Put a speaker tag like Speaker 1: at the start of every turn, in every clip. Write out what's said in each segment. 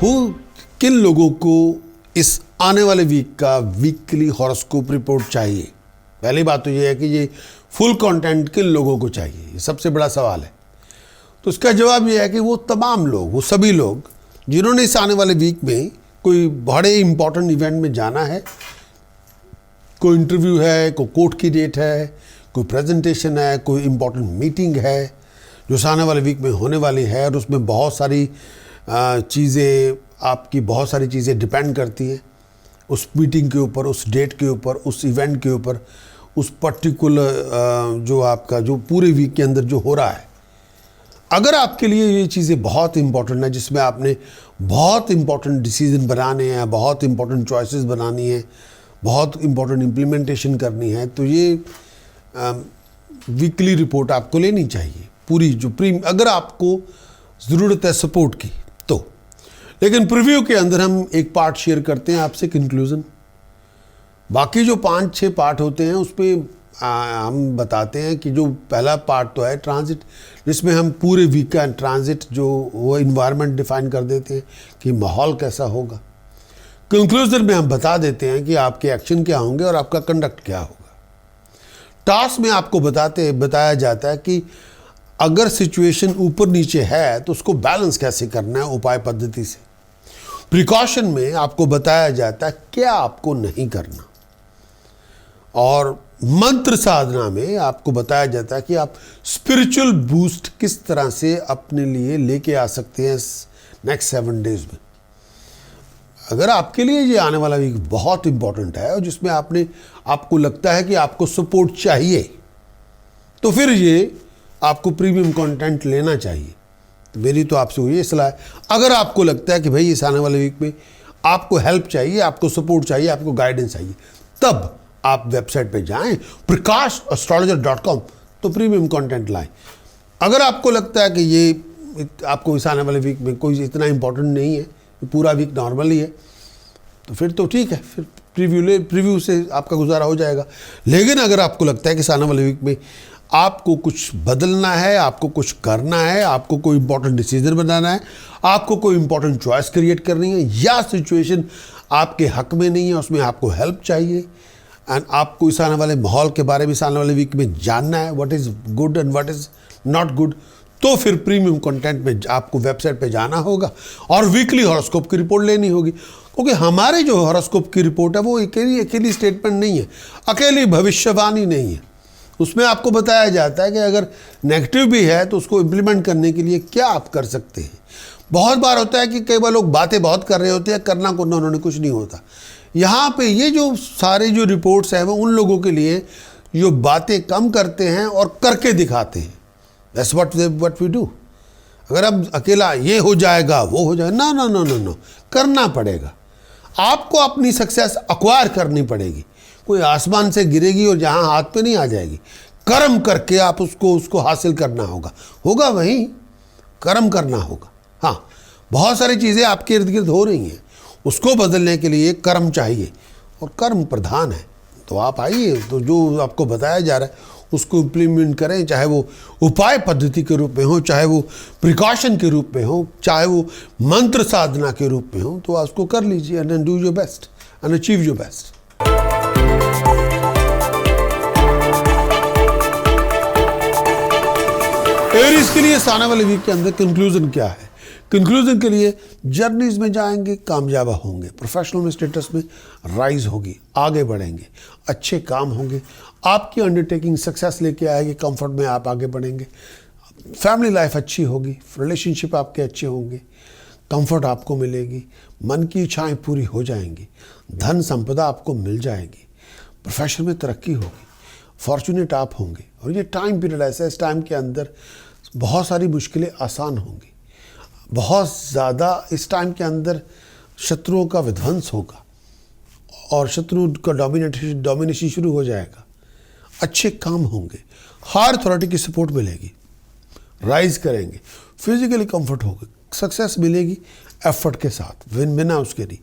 Speaker 1: वो किन लोगों को इस आने वाले वीक का वीकली हॉरोस्कोप रिपोर्ट चाहिए? पहली बात तो ये है कि ये फुल कंटेंट किन लोगों को चाहिए, ये सबसे बड़ा सवाल है। तो इसका जवाब ये है कि वो तमाम लोग, वो सभी लोग जिन्होंने इस आने वाले वीक में कोई बड़े इंपॉर्टेंट इवेंट में जाना है, कोई इंटरव्यू है, कोई कोर्ट की डेट है, कोई प्रेजेंटेशन है, कोई इंपॉर्टेंट मीटिंग है जो इस आने वाले वीक में होने वाली है, और उसमें बहुत सारी चीज़ें, आपकी बहुत सारी चीज़ें डिपेंड करती हैं उस मीटिंग के ऊपर, उस डेट के ऊपर, उस इवेंट के ऊपर, उस पर्टिकुलर जो आपका जो पूरे वीक के अंदर जो हो रहा है। अगर आपके लिए ये चीज़ें बहुत इंपॉर्टेंट है, जिसमें आपने बहुत इंपॉर्टेंट डिसीजन बनाने हैं, बहुत इंपॉर्टेंट चॉइसेस बनानी है, बहुत इंपॉर्टेंट इम्प्लीमेंटेशन करनी है, तो ये वीकली रिपोर्ट आपको लेनी चाहिए पूरी, जो अगर आपको ज़रूरत है सपोर्ट की तो। लेकिन प्रीव्यू के अंदर हम एक पार्ट शेयर करते हैं आपसे, कंक्लूजन। बाकी जो 5-6 पार्ट होते हैं उसमें हम बताते हैं कि जो पहला पार्ट तो है ट्रांजिट, जिसमें हम पूरे वीक का ट्रांजिट जो वो इन्वायरमेंट डिफाइन कर देते हैं कि माहौल कैसा होगा। कंक्लूजन में हम बता देते हैं कि आपके एक्शन क्या होंगे और आपका कंडक्ट क्या होगा। टास्क में आपको बताया जाता है कि अगर सिचुएशन ऊपर नीचे है तो उसको बैलेंस कैसे करना है उपाय पद्धति से। प्रिकॉशन में आपको बताया जाता है क्या आपको नहीं करना, और मंत्र साधना में आपको बताया जाता है कि आप स्पिरिचुअल बूस्ट किस तरह से अपने लिए लेके आ सकते हैं नेक्स्ट 7 डेज में। अगर आपके लिए ये आने वाला वीक बहुत इंपॉर्टेंट है और जिसमें आपको लगता है कि आपको सपोर्ट चाहिए, तो फिर ये आपको प्रीमियम कंटेंट लेना चाहिए। तो मेरी तो आपसे ये सलाह है, अगर आपको लगता है कि भाई इस आने वाले वीक में आपको हेल्प चाहिए, आपको सपोर्ट चाहिए, आपको गाइडेंस चाहिए, तब आप वेबसाइट पे जाएं prakash.astrologer.com, तो प्रीमियम कंटेंट लाएं। अगर आपको लगता है कि ये आपको इस आने वाले वीक में कोई इतना इंपॉर्टेंट नहीं है, पूरा वीक नॉर्मल ही है, तो फिर तो ठीक है, फिर प्रीव्यू से आपका गुजारा हो जाएगा। लेकिन अगर आपको लगता है कि इस आने वाले वीक में आपको कुछ बदलना है, आपको कुछ करना है, आपको कोई इंपॉर्टेंट डिसीजन बनाना है, आपको कोई इंपॉर्टेंट चॉइस क्रिएट करनी है, या सिचुएशन आपके हक में नहीं है, उसमें आपको हेल्प चाहिए, एंड आपको इस आने वाले माहौल के बारे में इस आने वाले वीक में जानना है, what is good and what is not good, तो फिर प्रीमियम कंटेंट में आपको वेबसाइट पे जाना होगा और वीकली हॉरोस्कोप की रिपोर्ट लेनी होगी। क्योंकि हमारे जो हॉरोस्कोप की रिपोर्ट है वो अकेली स्टेटमेंट नहीं है, अकेली भविष्यवाणी नहीं है। उसमें आपको बताया जाता है कि अगर नेगेटिव भी है तो उसको इम्प्लीमेंट करने के लिए क्या आप कर सकते हैं। बहुत बार होता है कि कई बार लोग बातें बहुत कर रहे होते हैं, करना को उन्होंने कुछ नहीं होता। यहाँ पे ये जो सारे जो रिपोर्ट्स हैं वो उन लोगों के लिए जो बातें कम करते हैं और करके दिखाते हैं। That's what we do. अगर अब अकेला ये हो जाएगा वो हो जाएगा, ना ना ना ना ना, करना पड़ेगा। आपको अपनी सक्सेस एक्वायर करनी पड़ेगी, कोई आसमान से गिरेगी और जहाँ हाथ पे नहीं आ जाएगी। कर्म करके आप उसको हासिल करना होगा वहीं कर्म करना होगा। हाँ, बहुत सारी चीज़ें आपके इर्द गिर्द हो रही हैं, उसको बदलने के लिए कर्म चाहिए और कर्म प्रधान है। तो आप आइए, तो जो आपको बताया जा रहा है उसको इम्प्लीमेंट करें, चाहे वो उपाय पद्धति के रूप में हो, चाहे वो प्रिकॉशन के रूप में हो, चाहे वो मंत्र साधना के रूप में हो, तो आप उसको कर लीजिए and do your best and achieve your best. Aries के लिए आने वाले वीक के अंदर कंक्लूजन क्या है? कंक्लूजन के लिए जर्नीज में जाएंगे, कामयाब होंगे, प्रोफेशनल में स्टेटस में राइज होगी, आगे बढ़ेंगे, अच्छे काम होंगे, आपकी अंडरटेकिंग सक्सेस लेके आएगी, कंफर्ट में आप आगे बढ़ेंगे, फैमिली लाइफ अच्छी होगी, रिलेशनशिप आपके अच्छे होंगे, कंफर्ट आपको मिलेगी, मन की इच्छाएं पूरी हो जाएंगी, धन संपदा आपको मिल जाएगी, प्रोफेशन में तरक्की होगी, फॉर्चुनेट आप होंगे। और ये टाइम पीरियड ऐसा है, इस टाइम के अंदर बहुत सारी मुश्किलें आसान होंगी, बहुत ज़्यादा इस टाइम के अंदर शत्रुओं का विध्वंस होगा और शत्रु का डोमिनेशन शुरू हो जाएगा, अच्छे काम होंगे, हायर अथॉरिटी की सपोर्ट मिलेगी, राइज करेंगे, फिजिकली कंफर्ट होगा, सक्सेस मिलेगी एफर्ट के साथ, बिना उसके नहीं।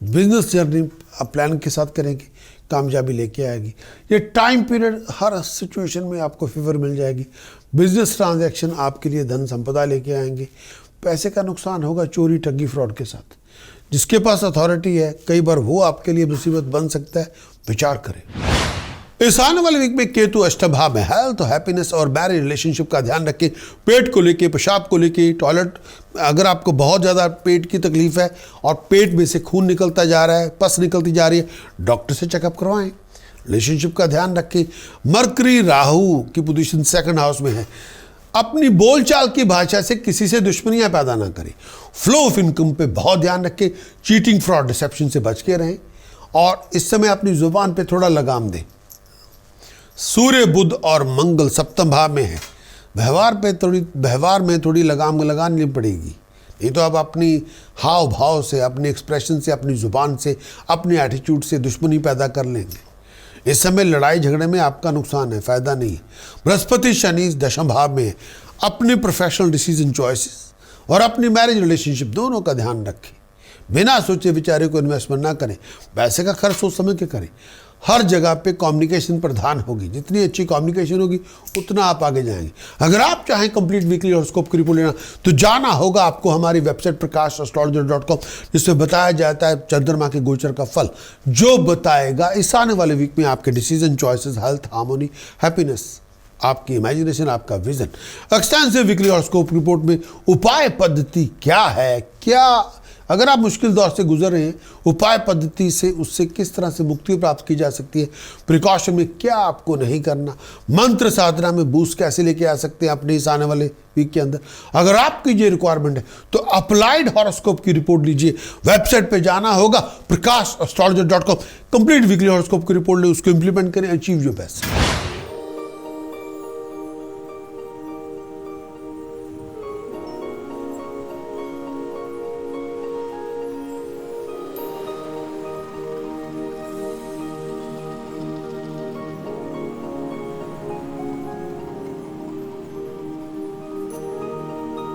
Speaker 1: बिजनेस जर्नी आप प्लान के साथ करेंगे, कामयाबी लेके आएगी। ये टाइम पीरियड हर सिचुएशन में आपको फेवर मिल जाएगी। बिजनेस ट्रांजैक्शन आपके लिए धन संपदा लेके आएंगे, पैसे का नुकसान होगा चोरी ठगी फ्रॉड के साथ। जिसके पास अथॉरिटी है कई बार वो आपके लिए मुसीबत बन सकता है, विचार करें। इस आने वाले वीक में केतु अष्टम भाव में हेल्थ, हैप्पीनेस और मैरिज रिलेशनशिप का ध्यान रखें। पेट को लेके, पेशाब को लेके, टॉयलेट, अगर आपको बहुत ज़्यादा पेट की तकलीफ है और पेट में से खून निकलता जा रहा है, पस निकलती जा रही है, डॉक्टर से चेकअप करवाएं। रिलेशनशिप का ध्यान रखें। मरकरी राहु की पोजीशन 2nd हाउस में है। अपनी बोलचाल की भाषा से किसी से दुश्मनियां पैदा ना करें। फ्लो ऑफ इनकम पे बहुत ध्यान रखें। चीटिंग, फ्रॉड, डिसेप्शन से बच के रहें और इस समय अपनी जुबान पे थोड़ा लगाम दें। सूर्य, बुध और मंगल 7th भाव में है। व्यवहार में थोड़ी लगाम लगानी पड़ेगी, नहीं तो आप अपनी हाव भाव से, अपने एक्सप्रेशन से, अपनी जुबान से, अपने एटीट्यूड से दुश्मनी पैदा कर लेंगे। इस समय लड़ाई झगड़े में आपका नुकसान है, फायदा नहीं है। बृहस्पति, शनि 10th भाव में है। अपने प्रोफेशनल डिसीजन, चॉइसेस और अपनी मैरिज रिलेशनशिप दोनों का ध्यान रखें। बिना सोचे विचारे को इन्वेस्टमेंट ना करें। पैसे का खर्च सोच समझ के करें। हर जगह पे कम्युनिकेशन प्रधान होगी। जितनी अच्छी कम्युनिकेशन होगी उतना आप आगे जाएंगे। अगर आप चाहें कंप्लीट वीकली हॉरोस्कोप की रिपोर्ट लेना तो जाना होगा आपको हमारी वेबसाइट prakash.astrologer.com, जिसमें बताया जाता है चंद्रमा के गोचर का फल, जो बताएगा इस आने वाले वीक में आपके decision, choices, health, harmony, happiness, आपकी इमेजिनेशन, आपका vision. Extensive weekly horoscope report में उपाय पद्धति क्या है, क्या अगर आप मुश्किल दौर से गुजर रहे हैं, उपाय पद्धति से उससे किस तरह से मुक्ति प्राप्त की जा सकती है, प्रिकॉशन में क्या आपको नहीं करना, मंत्र साधना में बूस्ट कैसे लेके आ सकते हैं अपने इस आने वाले वीक के अंदर। अगर आपकी ये रिक्वायरमेंट है तो अप्लाइड हॉरोस्कोप की रिपोर्ट लीजिए। वेबसाइट पे जाना होगा prakash.astrologer.com, कंप्लीट वीकली हॉरोस्कोप की रिपोर्ट ले, उसको इंप्लीमेंट करें, अचीव योर बेस्ट।